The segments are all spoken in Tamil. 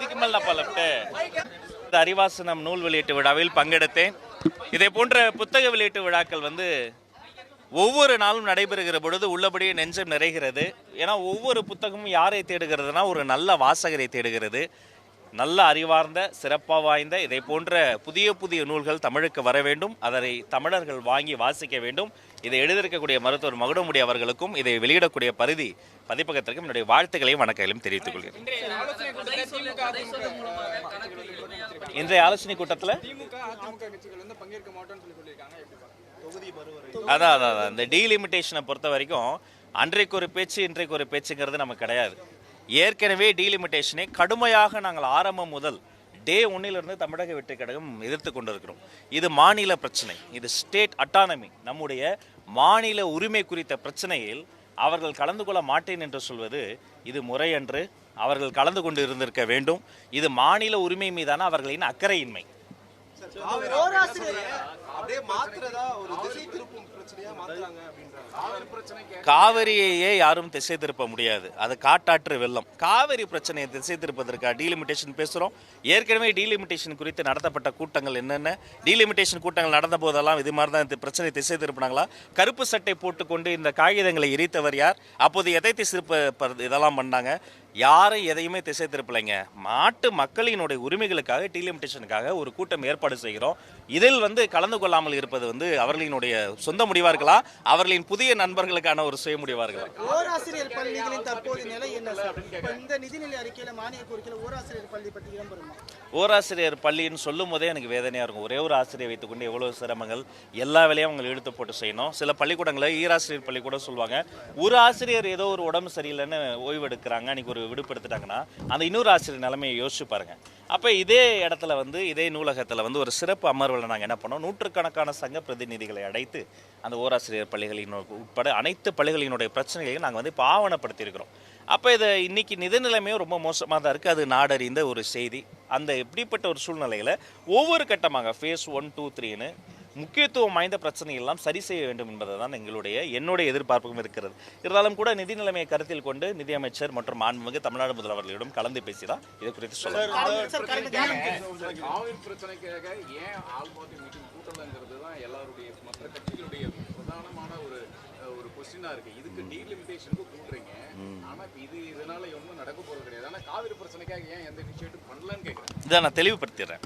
இதுக்கு மேல நான் பலப்ட்டு அறிவாசனம் நூல் வெளியீட்டு விழாவில் பங்கெடுத்தேன். இதே போன்ற புத்தக வெளியீட்டு விழாக்கள் ஒவ்வொரு நாளும் நடைபெறுகிற பொழுது உள்ளபடியே நெஞ்சம் நிறைகிறது. ஏன்னா ஒவ்வொரு புத்தகமும் யாரை தேடுகிறதுனா ஒரு நல்ல வாசகரை தேடுகிறது. நல்ல அறிவார்ந்த சிறப்பாக வாய்ந்த இதை போன்ற புதிய புதிய நூல்கள் தமிழுக்கு வர வேண்டும். அதை தமிழர்கள் வாங்கி வாசிக்க வேண்டும். இதை எழுதியிருக்கக்கூடிய மருத்துவர் மகுடமுடி அவர்களுக்கும் இதை வெளியிடக்கூடிய பரிதி பதிப்பகத்திற்கும் என்னுடைய வாழ்த்துக்களையும் வணக்கங்களையும் தெரிவித்துக் கொள்கிறேன். இன்றைய ஆலோசனை கூட்டத்தில் அதான் இந்த டீலிமிட்டேஷனை பொறுத்த வரைக்கும் அன்றைக்கு ஒரு பேச்சு இன்றைக்கு ஒரு பேச்சுங்கிறது நமக்கு கிடையாது. ஏற்கனவே டீலிமிட்டேஷனை கடுமையாக நாங்கள் ஆரம்பம் முதல் டே 1 தமிழக வெற்றி கழகம் எதிர்த்து கொண்டிருக்கிறோம். இது மாநில பிரச்சனை, இது ஸ்டேட் அட்டானமி, நம்முடைய மாநில உரிமை குறித்த பிரச்சனையில் அவர்கள் கலந்து கொள்ள மாட்டேன் என்று சொல்வது இது முறையன்று. அவர்கள் கலந்து கொண்டு இருந்திருக்க வேண்டும். இது மாநில உரிமை மீதான அவர்களின் அக்கறையின்மை. காவிரியையே யாரும் திசை திருப்ப முடியாது. அது காட்டாற்று வெள்ளம். காவிரி பிரச்சனையை திசை திருப்பதற்காக டீலிமிட்டேஷன் பேசுகிறோம். ஏற்கனவே டீலிமிட்டேஷன் குறித்து நடத்தப்பட்ட கூட்டங்கள் என்னென்ன, டீலிமிட்டேஷன் கூட்டங்கள் நடந்த போதெல்லாம் இது மாதிரி தான் இந்த பிரச்சனை திசை திருப்பினாங்களா? கருப்பு சட்டை போட்டுக்கொண்டு இந்த காகிதங்களை எரித்தவர் யார்? அப்போது எதை திசை இதெல்லாம் பண்ணாங்க? யாரும் எதையுமே திசை திருப்பலைங்க. நாட்டு மக்களினுடைய உரிமைகளுக்காக டீலிமிட்டேஷனுக்காக ஒரு கூட்டம் ஏற்பாடு செய்கிறோம். இதில் கலந்து கொள்ளாமல் இருப்பது அவர்களினுடைய சொந்த முடிவா இருக்கலாம், அவர்களின் புதிய நண்பர்களுக்கான ஒரு சுய முடிவா இருக்கலாம். ஓராசிரியர் பள்ளிகளின் தற்போதைய நிலை என்ன சார்? இந்த நிதிநிலை அறிக்கையில மானிய கோரிக்கையில ஓராசிரியர் பள்ளி பற்றி இடம்பெறுமா? ஓராசிரியர் பள்ளின்னு சொல்லும் போதே எனக்கு வேதனையா இருக்கும். ஒரே ஒரு ஆசிரியர் வைத்துக்கொண்டு எவ்வளவு சிரமங்கள், எல்லா வேலையும் அவங்க இழுத்து போட்டு செய்யணும். சில பள்ளிக்கூடங்களை ஈராசிரியர் பள்ளி கூட சொல்லுவாங்க. ஒரு ஆசிரியர் ஏதோ ஒரு உடம்பு சரியில்லைன்னு ஓய்வு எடுக்கிறாங்க, அன்னைக்கு ஒரு விடுப்பு எடுத்துட்டாங்கன்னா அந்த இன்னொரு ஆசிரியர் நிலைமையை யோசிச்சு பாருங்க. அப்ப இதே இடத்துல இதே நூலகத்துல ஒரு சிறப்பு அமர்வில் நாங்கள் என்ன பண்ணோம், நூற்றுக்கணக்கான சங்க பிரதிநிதிகளை அழைத்து அந்த ஓராசிரியர் பள்ளிகளின் உட்பட அனைத்து பள்ளிகளினுடைய பிரச்சனைகளையும் நாங்கள் இப்போ ஆவணப்படுத்தியிருக்கிறோம். அப்போ இதை இன்னைக்கு நிதி நிலைமையும் ரொம்ப மோசமாக தான் இருக்குது. அது நாடறிந்த ஒரு செய்தி. அந்த இப்படிப்பட்ட ஒரு சூழ்நிலையில் ஒவ்வொரு கட்டமாக ஃபேஸ் 1, 2, 3ன்னு முக்கியத்துவம் வாய்ந்த பிரச்சனைகள்லாம் சரி செய்ய வேண்டும் என்பதை தான் என்னுடைய எதிர்பார்ப்பும் இருக்கிறது. இருந்தாலும் கூட நிதி நிலைமையை கருத்தில் கொண்டு நிதியமைச்சர் மற்றும் மாண்புமிகு தமிழ்நாடு முதல்வர்களிடம் கலந்து பேசி தான் இது குறித்து சொல்லலாம். இதை நான் தெளிவுபடுத்திடுறேன்.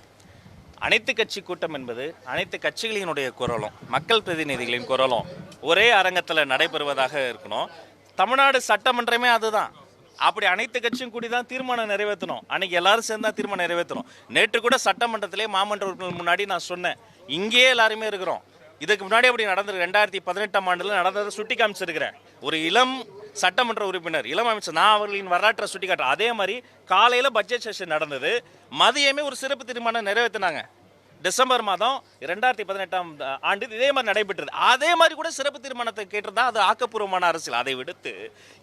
அனைத்து கட்சி கூட்டம் என்பது அனைத்து கட்சிகளினுடைய குரலும் மக்கள் பிரதிநிதிகளின் குரலும் ஒரே அரங்கத்தில் நடைபெறுவதாக இருக்கணும். தமிழ்நாடு சட்டமன்றமே அதுதான். அப்படி அனைத்து கட்சியும் கூடி தான் தீர்மானம் நிறைவேற்றணும். அன்னைக்கு எல்லாரும் சேர்ந்து தான் தீர்மானம் நிறைவேற்றணும். நேற்று கூட சட்டமன்றத்திலே மாமன்ற உறுப்பினர் முன்னாடி நான் சொன்னேன், இங்கேயே எல்லாருமே இருக்கிறோம். இதுக்கு முன்னாடி அப்படி நடந்தது 2018ஆம் ஆண்டுல நடந்ததை சுட்டி காமிச்சிருக்கிறேன். ஒரு இளம் சட்டமன்ற உறுப்பினர், இளம் அமைச்சர், நான் அவர்களின் வரலாற்றை சுட்டி காட்டுறேன். அதே மாதிரி காலையில் பட்ஜெட் செஷன் நடந்தது, மதியமே ஒரு சிறப்பு தீர்மானம் நிறைவேற்றினாங்க. டிசம்பர் மாதம் 2018ஆம் ஆண்டு இதே மாதிரி நடைபெற்றது. அதே மாதிரி கூட சிறப்பு தீர்மானத்தை கேட்டிருந்தா அது ஆக்கப்பூர்வமான அரசியல். அதை விடுத்து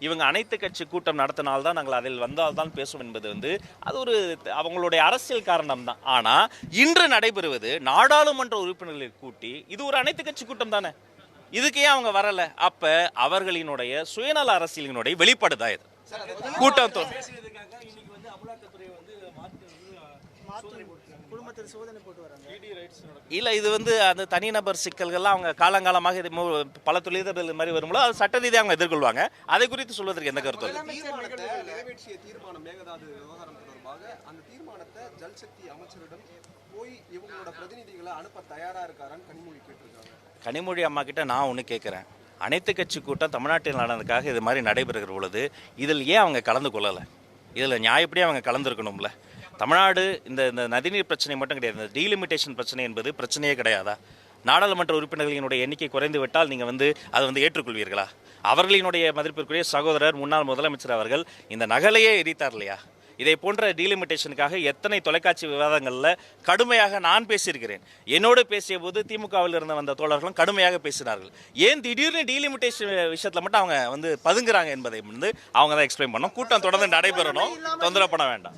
இவங்க அனைத்து கட்சி கூட்டம் நடத்தினால்தான் நாங்கள் அதில் வந்தால்தான் பேசும் என்பது அது ஒரு அவங்களுடைய அரசியல் காரணம் தான். ஆனால் இன்று நடைபெறுவது நாடாளுமன்ற உறுப்பினர்களை கூட்டி இது ஒரு அனைத்து கட்சி கூட்டம் தானே. இதுக்கு ஏன் அவங்க வரல? அப்ப அவர்களினுடைய சுயநல அரசியலினுடைய வெளிப்பாடுதான் இது. கூட்டம் இல்ல, இது அந்த தனிநபர் சிக்கல்கள்லாம் அவங்க காலங்காலமாக இது பல தொழில்கள் மாதிரி வரும்போது அது சட்ட ரீதியாக அவங்க எதிர்கொள்வாங்க. அதை குறித்து சொல்வதற்கு எந்த கருத்து இல்லை. கனிமொழி அம்மா கிட்ட நான் ஒன்று கேட்குறேன். அனைத்து கட்சி கூட்டம் தமிழ்நாட்டில் நடந்ததுக்காக இது மாதிரி நடைபெறுகிற பொழுது இதில் ஏன் அவங்க கலந்து கொள்ளலை? இதில் நியாயப்படியே அவங்க கலந்துருக்கணும்ல. தமிழ்நாடு இந்த நதிநீர் பிரச்சனை மட்டும் கிடையாது, இந்த டீலிமிட்டேஷன் பிரச்சனை என்பது பிரச்சனையே கிடையாதா? நாடாளுமன்ற உறுப்பினர்களினுடைய எண்ணிக்கை குறைந்து விட்டால் நீங்கள் அதை ஏற்றுக்கொள்வீர்களா? அவர்களினுடைய மதிப்பிற்குரிய சகோதரர் முன்னாள் முதலமைச்சர் அவர்கள் இந்த நகலையே எரித்தார் இல்லையா? இதை போன்ற டீலிமிட்டேஷனுக்காக எத்தனை தொலைக்காட்சி விவாதங்களில் கடுமையாக நான் பேசியிருக்கிறேன். என்னோடு பேசிய போது திமுகவில் இருந்து வந்த தோழர்களும் கடுமையாக பேசினார்கள். ஏன் திடீர்னு டீலிமிட்டேஷன் விஷயத்தில் மட்டும் அவங்க பதுங்குறாங்க என்பதை அவங்க தான் எக்ஸ்பிளைன் பண்ணணும். கூட்டம் தொடர்ந்து நடைபெறணும், தொந்தரவு பண்ண வேண்டாம்.